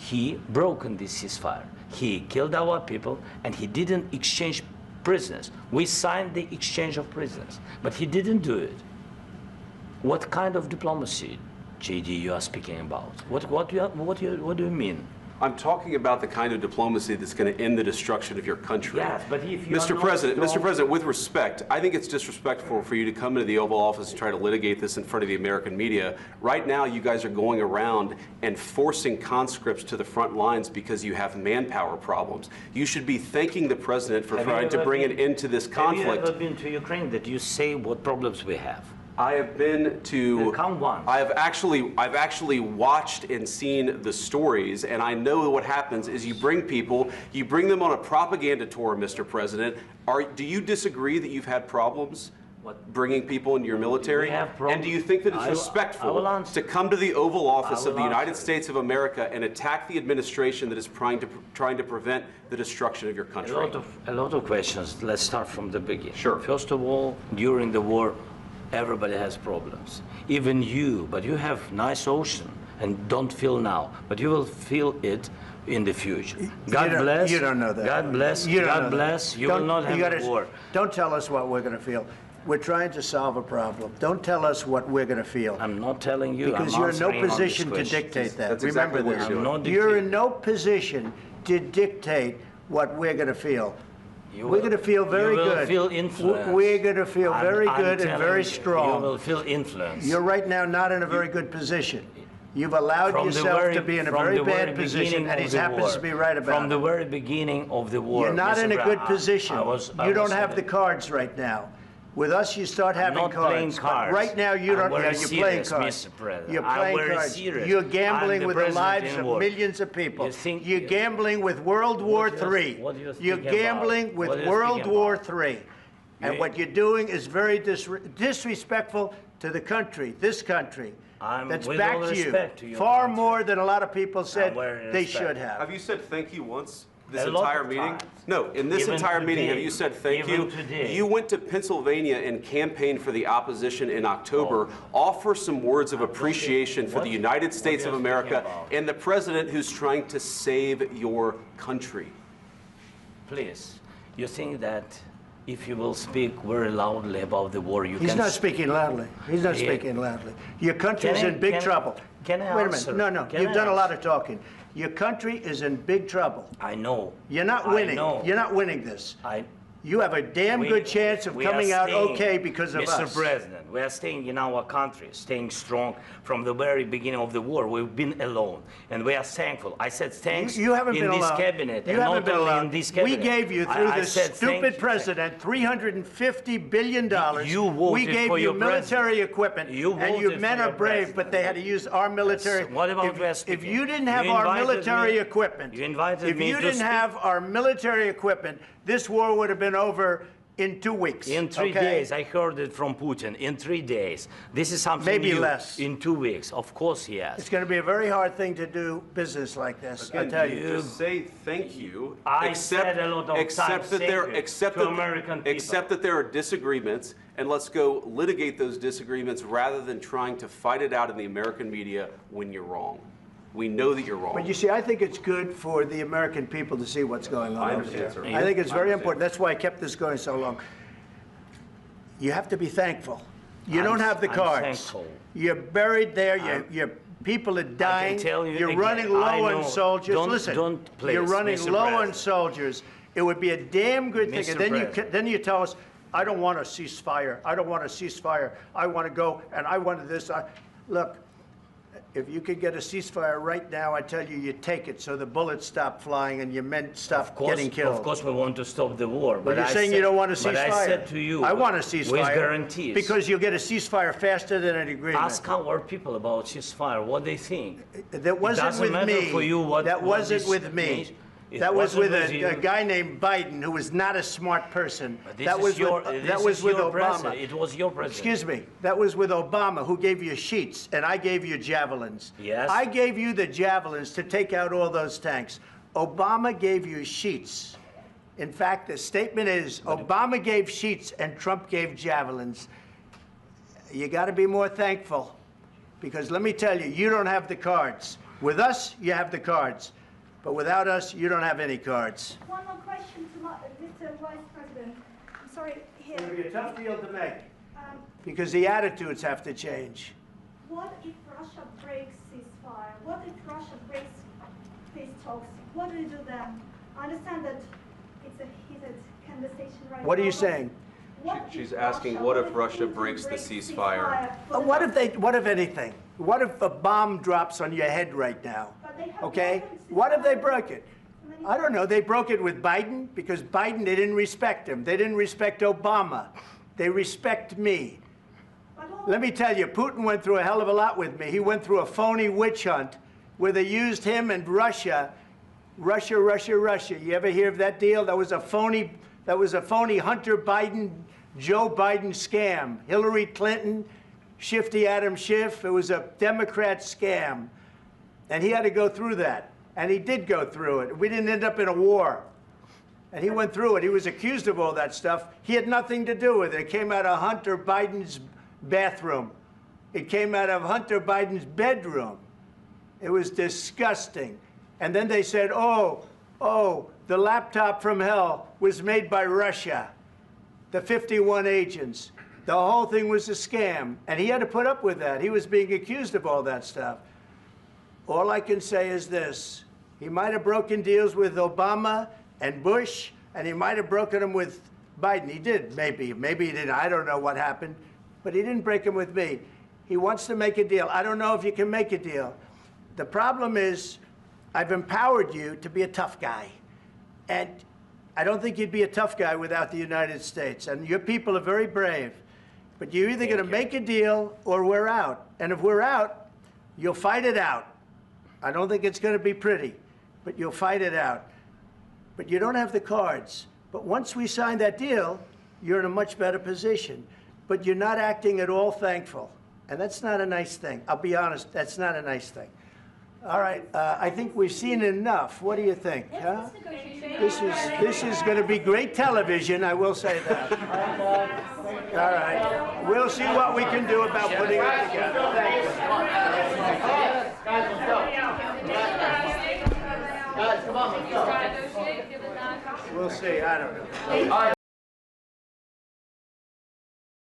he broken this ceasefire. He killed our people, and he didn't exchange prisoners. We signed the exchange of prisoners, but he didn't do it. What kind of diplomacy, JD, you are speaking about? What do you mean? I'm talking about the kind of diplomacy that's going to end the destruction of your country. Yes, but if you Mr. President, with respect, I think it's disrespectful for you to come into the Oval Office and try to litigate this in front of the American media. Right now, you guys are going around and forcing conscripts to the front lines because you have manpower problems. You should be thanking the President for trying to bring an end to this conflict. Have you ever been to Ukraine that you say what problems we have? I have been to. Count once. I've actually watched and seen the stories, and I know what happens is you bring them on a propaganda tour, Mr. President. Do you disagree that you've had problems bringing people into your military? And do you think that it's respectful to come to the Oval Office of the United States of America and attack the administration that is trying to prevent the destruction of your country? A lot of questions. Let's start from the beginning. Sure. First of all, during the war, everybody has problems, even you, but you have nice ocean and don't feel now, but you will feel it in the future. God bless. You don't know that. God bless. God bless. You will not have a war. Don't tell us what we're going to feel. We're trying to solve a problem. Don't tell us what we're going to feel. I'm not telling you. Because you're in no position to dictate that. That's Remember exactly this. You're in no position to dictate what we're going to feel. We're going to feel very good. You will feel influence. We're going to feel very good and very strong. You will feel influence. You're right now not in a very good position. You've allowed yourself to be in a very bad position, and he happens to be right about it. From the very beginning of the war. You're not in a good position. You don't have the cards right now. With us, you start having cards. Playing cards. But right now, you don't. You're playing cards. Mr. President. You're playing cards. Serious. You're gambling with the lives of millions of people. You're gambling with World War III. You're gambling with World War III. And what you're doing is very disrespectful to the country, this country. That's back to you. Far more than a lot of people said they should have. Have you said thank you once? This entire meeting? No, in this entire meeting, have you said thank you? You went to Pennsylvania and campaigned for the opposition in October. Offer some words of appreciation for the United States of America and the president who's trying to save your country. Please, you think that if you will speak very loudly about the war, you can... He's not speaking loudly. He's not speaking loudly. Your country is in big trouble. Can I Wait a minute. No. You've done a lot of talking. Your country is in big trouble. I know. You're not winning. You're not winning this. You have a damn good chance of coming out okay because of us. Mr. President, we are staying in our country, staying strong from the very beginning of the war. We've been alone, and we are thankful. I said thanks you haven't been in this alone. cabinet, you haven't been alone. In this cabinet. We gave you, through this stupid president, $350 billion. We gave you military equipment, and your men are brave, but they had to use our military. Yes. What about if you didn't have our military equipment, if you didn't have our military equipment, this war would have been over in 2 weeks. In 3 days. I heard it from Putin. In 3 days. This is something maybe new. Less. In 2 weeks. Of course, yes. It's going to be a very hard thing to do business like this. Again, I tell you. Just say thank you. I said a lot of except that there are disagreements, and let's go litigate those disagreements rather than trying to fight it out in the American media when you're wrong. We know that you're wrong. But you see, I think it's good for the American people to see what's going on. I understand, sir. I think it's very important. That's why I kept this going so long. You have to be thankful. You don't have the cards. Thankful. You're buried there. Your people are dying. I can tell you you're again, running low on soldiers. Listen, you're running Mr. low President. on soldiers. It would be a damn good thing. Mr. And then you tell us, I don't want a ceasefire. I don't want a ceasefire. I want to go, and I want this. Look. If you could get a ceasefire right now, I tell you, you take it so the bullets stop flying and your men stop getting killed. Of course, we want to stop the war. But you're saying you don't want a ceasefire. But I said to you, I want a ceasefire. With guarantees. Because you'll get a ceasefire faster than an agreement. Ask our people about ceasefire, what they think. That wasn't with me. For you what, that wasn't with me. That was with a guy named Biden, who was not a smart person. That was with Obama. It was your president. Excuse me. That was with Obama, who gave you sheets, and I gave you javelins. Yes. I gave you the javelins to take out all those tanks. Obama gave you sheets. In fact, the statement is Obama gave sheets and Trump gave javelins. You got to be more thankful, because let me tell you, you don't have the cards. With us, you have the cards. But without us, you don't have any cards. One more question to Mr. Vice President. I'm sorry, here. It'll be a tough deal to make. Because the attitudes have to change. What if Russia breaks ceasefire? What if Russia breaks peace talks? What do you do then? I understand that it's a heated conversation right now. What are you saying? She's asking, what if Russia breaks the ceasefire? What if anything? What if a bomb drops on your head right now? Okay? What if they broke it? I don't know. They broke it with Biden because Biden, they didn't respect him. They didn't respect Obama. They respect me. Let me tell you, Putin went through a hell of a lot with me. He went through a phony witch hunt where they used him and Russia. Russia. You ever hear of that deal? That was a phony Hunter Biden, Joe Biden scam. Hillary Clinton, Shifty Adam Schiff. It was a Democrat scam. And he had to go through that. And he did go through it. We didn't end up in a war. And he went through it. He was accused of all that stuff. He had nothing to do with it. It came out of Hunter Biden's bathroom. It came out of Hunter Biden's bedroom. It was disgusting. And then they said, oh, the laptop from hell was made by Russia, the 51 agents. The whole thing was a scam. And he had to put up with that. He was being accused of all that stuff. All I can say is this. He might have broken deals with Obama and Bush, and he might have broken them with Biden. He did, maybe. Maybe he didn't. I don't know what happened. But he didn't break them with me. He wants to make a deal. I don't know if you can make a deal. The problem is I've empowered you to be a tough guy. And I don't think you'd be a tough guy without the United States. And your people are very brave. But you're either going to make a deal or we're out. And if we're out, you'll fight it out. I don't think it's going to be pretty, but you'll fight it out. But you don't have the cards. But once we sign that deal, you're in a much better position. But you're not acting at all thankful. And that's not a nice thing. I'll be honest, that's not a nice thing. All right, I think we've seen enough. What do you think? Huh? This is going to be great television, I will say that. All right. We'll see what we can do about putting it together. Thank you. Guys, let's go. Guys, come on, let's go. We'll see. I don't know.